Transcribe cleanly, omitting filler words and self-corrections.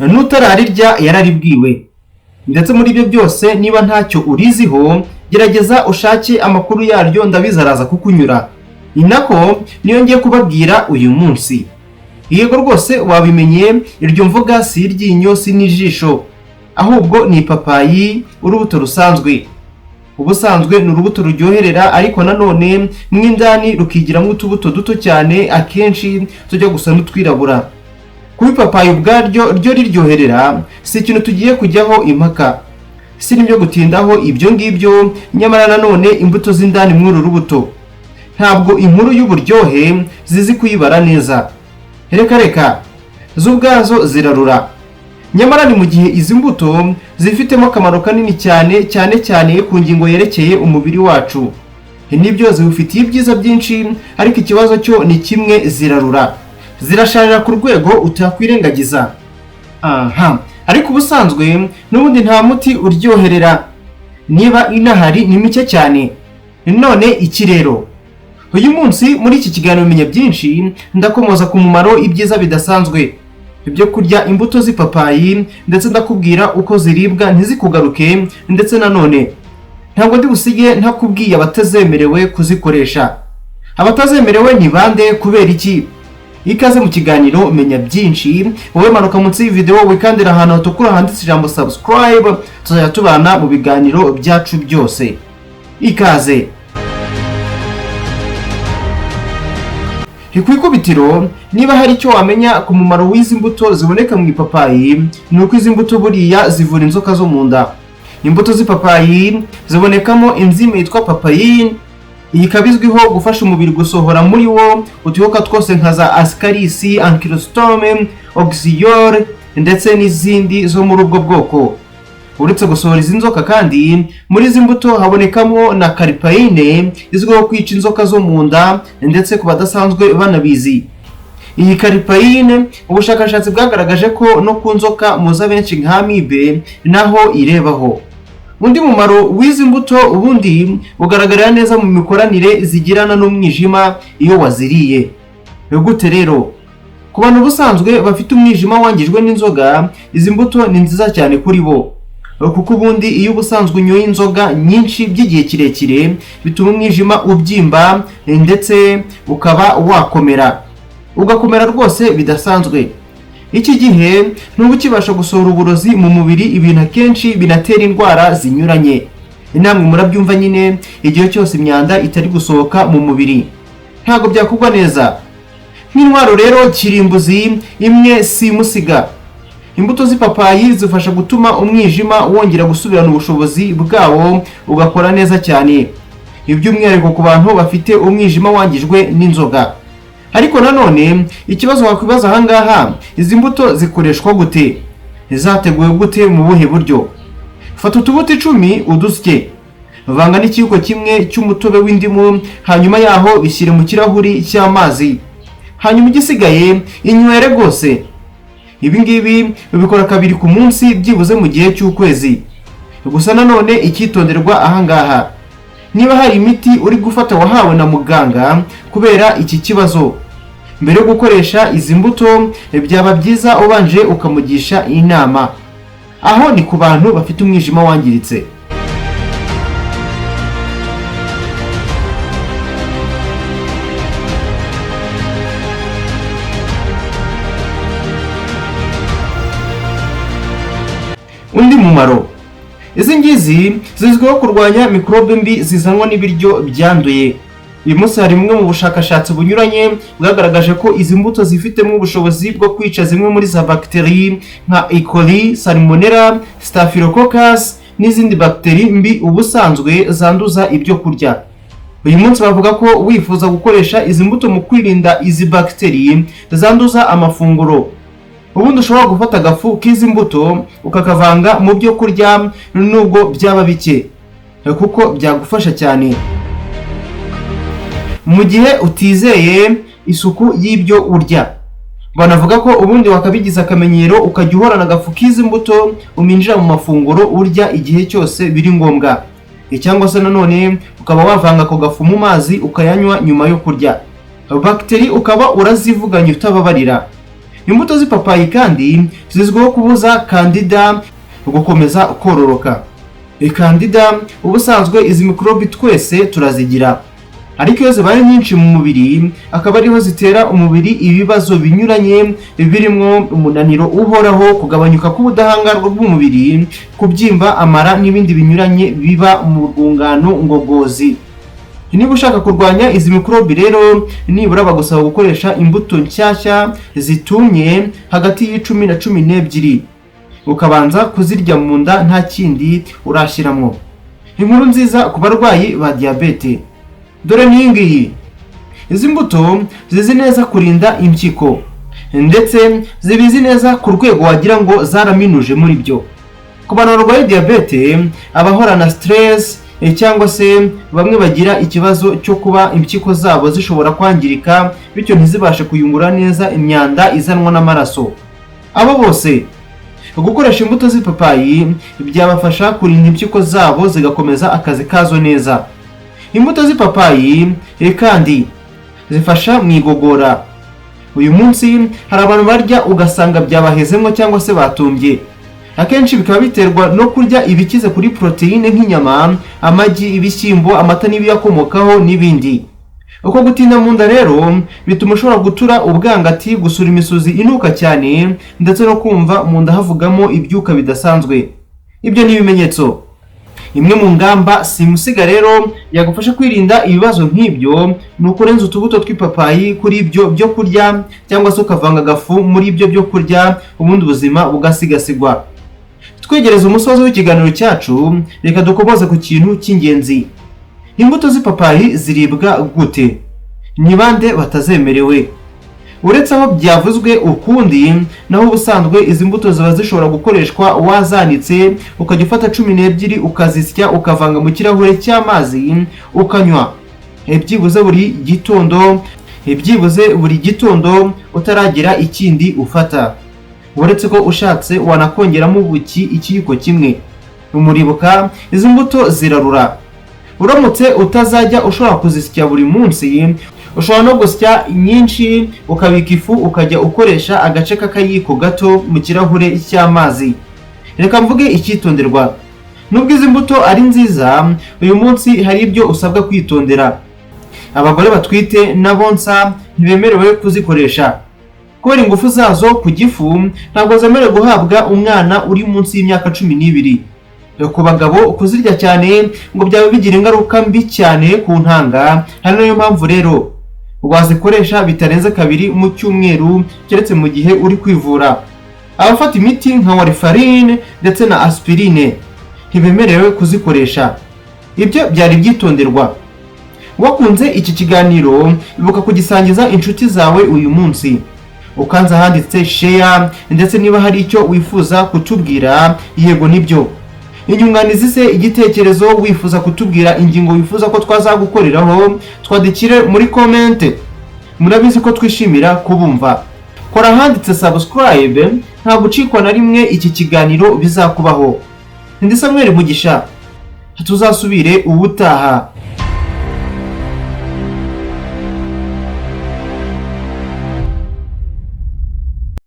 n'utararirya yararibwiwe. Ndetse muri ibyo byose niba ntacyo uriziho, gerageza ushake amakuru yaryo, ndabizaraza kukunyura. Ni nako niyo ngiye kubabwira uyu munsi. Yego rwose wabimenye, iryo mvuga si iryinyo si n'ijisho, ahubwo ni ipapayi, urubuto rusanzwe. Ubusanzwe ni urubuto ruryoherera, ariko nanone mw'indani rukigiramo utubuto duto cyane, akenshi tujya gusa n'utwirabura. Kuba ipapayi ubwaryo ryo riryoherera si ikintu tugiye kujyaho impaka, si nibyo gutindaho ibyo ngibyo. Nyamara nanone imbuto z'indani mw'uru rubuto ntabwo inkuru y'uburyohe zizi kuyibara neza. Reka zo ubwazo zirarura. Nyamara ni mu gihe izi mbuto zifitemo akamaro kanini cyane ku ngingo yerekeye umubiri wacu. Nibyo ziwufitiye ibyiza byinshi, ariko ikibazo cyo ni kimwe: zirarura, zirasharira ku rwego utakwirengagiza. Ariko ubusanzwe n'ubundi nta muti uryoherera, niba inahari ni mike cyane. None iki rero? Uyu munsi muri iki kiganiro menya byinshi ndakomoza ku mumaro, ibyiza bidasanzwe ibyo kurya imbuto z'ipapayi, ndetse ndakubwira uko ziribwa ntizikugaruke. Ndetse nanone ntabwo ndi busige ntakubwiye abatazemerewe kuzikoresha. Abatazemerewe ni bande, kubera iki? Ikaze mu kiganiro menya byinshi. Wowe manuka munsi y'iyi video wikandira ahantu hatukura handitse ijambo subscribe, tuzajya tubana mu biganiro byacu byose. Ikaze. Ku ikubitiro, niba hari icyo wamenya ku mumaro w'izi mbuto ziboneka mu ipapayi, ni uko izi mbuto buriya zivura inzoka zo mu nda. Imbuto z'ipapayi zibonekamo enzyme yitwa papayi. Iyi ikaba izwiho gufasha umubiri gusohora muri wo utuyoka twose nka za ascaris, ankylostom, oxyol ndetse n'izindi zo muri ubwo bwoko. Uretse gusohora izi nzoka kandi, muri izi mbuto habonekamo na karipayine izwiho kwica inzoka zo mu nda, ndetse ku badasanzwe banabizi. Iyi karipayine ubushakashatsi bwagaragaje ko no ku nzoka muza benshi nka amibe naho irebaho. Undi mumaro w'izi mbuto ubundi ugaragarira neza mu mikoranire zigirana n'umwijima iyo waziriye. Gute rero? Ku bantu busanzwe bafite umwijima wangijwe n'inzoga, izi mbuto ni nziza cyane kuri bo. Kuko ubundi iyo ubusanzwe unyoye inzoga nyinshi by'igihe kirekire, bituma umwijima ubyimba, ndetse ukaba wakomera, ugakomera rwose bidasanzwe. Iki gihe ntuba ukibasha gusohora uburozi mu mubiri, ibintu akenshi binatera indwara zinyuranye. Namwe murabyumva nyine, igihe cyose imyanda itari gusohoka mu mubiri ntabwo byakugwa neza. Nk'intwaro rero kirimbuzi imwe simusiga. Imbuto z'ipapayi zifasha gutuma umwijima wongera gusubirana ubushobozi bwawo, ugakora neza cyane, iby'umwihariko ku bantu bafite umwijima wangijwe n'inzoga. Ariko nanone ikibazo wakwibaza ahangaha, izi mbuto zikoreshwa gute? Zateguwe gute, mu buhe buryo? Fata utubuto 10 udusye, vanga n'ikiyiko kimwe cy'umutobe w'indimu, hanyuma yaho bishyire mu kirahuri cy'amazi, hanyuma igisigaye inywere rwose. Ibi ngibi bibikora 2 ku munsi, byibuze mu gihe cy'ukwezi. Gusa nanone icyitonderwa ahangaha, niba hari imiti uri gufata wahawe na muganga kubera iki kibazo, mbere yo gukoresha izi mbuto byaba byiza ubanje ukamugisha inama. Aho ni ku bantu bafite umwijima wangiritse. Undi mumaro, izi ngizi zizwiho kurwanya mikorobe mbi zizanwa n'ibiryo byanduye. Uyu munsi hari bumwe mu bushakashatsi bunyuranye bwagaragaje ko izi mbuto zifitemo ubushobozi bwo kwica zimwe muri za bagiteri nka E. coli, salmonella, staphylococcus n'izindi bagiteri mbi ubusanzwe zanduza ibyo kurya. Uyu munsi bavuga ko wifuza gukoresha izi mbuto mu kwirinda izi bagiteri zanduza amafunguro, ubundi ushobora gufata agafu k'izi mbuto ukakavanga mu byo kurya nubwo byaba bike, kuko byagufasha cyane mu gihe utizeye isuku y'ibyo urya. Banavuga ko ubundi wakabigiza akamenyero ukajya uhorana agafu k'izi mbuto uminjira mu mafunguro urya igihe cyose biri ngombwa, cyangwa se nanone ukaba wavanga ako gafu mu mazi ukayanywa nyuma yo kurya. Bagiteri ukaba urazivuganya utababarira. Imbuto z'ipapayi kandi zizwiho kubuza kandida gukomeza kororoka. Kandida ubusanzwe izi mikorobi twese turazigira, ariko iyo zibaye nyinshi mu mubiri akaba ariho zitera umubiri ibibazo binyuranye birimo umunaniro uhoraho, kugabanyuka k'ubudahangarwa bw'umubiri, kubyimba amara n'ibindi binyuranye biba mu rwungano ngogozi. Niba ushaka kurwanya izi mikorobi rero, nibura bagusaba gukoresha imbuto nshyashya zitumye hagati y'10 na 12, ukabanza kuzirya mu nda nta kindi urashyiramo. Inkuru nziza ku barwayi ba diyabete, dore n'ingiyi: izi mbuto zizi neza kurinda impyiko, ndetse zibizi neza ku rwego wagira ngo zaraminuje muri byo. Ku bantu barwaye diyabete, abahorana stress cyangwa se bamwe bagira ikibazo cyo kuba impyiko zabo zishobora kwangirika bityo ntizibashe kuyungura neza imyanda izanwa n'amaraso, abo bose gukoresha imbuto z'ipapayi byabafasha kurinda impyiko zabo zigakomeza akazi kazo neza. Imbuto z'ipapayi kandi zifasha mu igogora. Uyu munsi hari abantu barya ugasanga byabahezemo cyangwa se batumbye. Akenshi bikaba biterwa no kurya ibikize kuri proteine nk'inyama, amagi, ibishyimbo, amata n'ibiyakomokaho n'ibindi. Uko gutinda mu nda rero bituma ushobora gutura ubwangati, gusura imisozi inuka cyane, ndetse no kumva mu nda havugamo ibyuka bidasanzwe. Ibyo ni ibimenyetso. Imwe mu ngamba simusiga rero yagufasha kwirinda ibibazo nk'ibyo ni ukurenza utubuto tw'ipapayi kuri ibyo byo kurya, cyangwa se ukavanga agafu muri ibyo byo kurya, ubundi ubuzima bugasigasigwa. Twegereza umusozo w'ikiganiro cyacu, reka dukomoze ku kintu cy'ingenzi: imbuto z'ipapayi ziribwa gute? Ni bande batazemerewe? Uretse aho byavuzwe ukundi, naho ubusanzwe izi mbuto ziba zishobora gukoreshwa wazanitse, ukajya ufata 12 ukazisya ukavanga mu kirahure cy'amazi ukanywa byibuze buri gitondo utaragira ikindi ufata. Uretse ko ushatse wanakongeramo ubuki ikiyiko kimwe. Umuribuka izi mbuto zirarura. Uramutse utazajya ushobora kuzisya buri munsi, ushobora no gusya nyinshi ukabika ifu ukajya ukoresha agace k'akayiko gato mu kirahure cy'amazi. Reka mvuge icyitonderwa: nubwo izi mbuto ari nziza, uyu munsi hari ibyo usabwa kwitondera. Abagore batwite n'abonsa ntibemerewe kuzikoresha kubera ingufu zazo ku gifu. Ntabwo zemerewe guhabwa umwana uri munsi y'imyaka 12. Ku bagabo kuzirya cyane ngo byaba bigira ingaruka mbi cyane ku ntanga. Hari nayo mpamvu rero wazikoresha bitarenze 2 mu cyumweru, keretse mu gihe uri kwivura. Abafata imiti nka warfarine ndetse na aspirine ntibemerewe kuzikoresha. Ibyo byari byitonderwa. Wakunze iki kiganiro, ibuka kugisangiza inshuti zawe uyu munsi, ukanza handitse share, ndetse niba hari icyo wifuza kutubwira, yego nibyo, inyunganizi se, igitekerezo, wifuza kutubwira ingingo wifuza ko twazagukoreraho, twadikire muri comment. Murabizi ko twishimira kubumva. Kora handitse subscribe, nta gucikwa na rimwe iki kiganiro bizakubaho. Ndi Samuel Mugisha, tuzasubire ubutaha.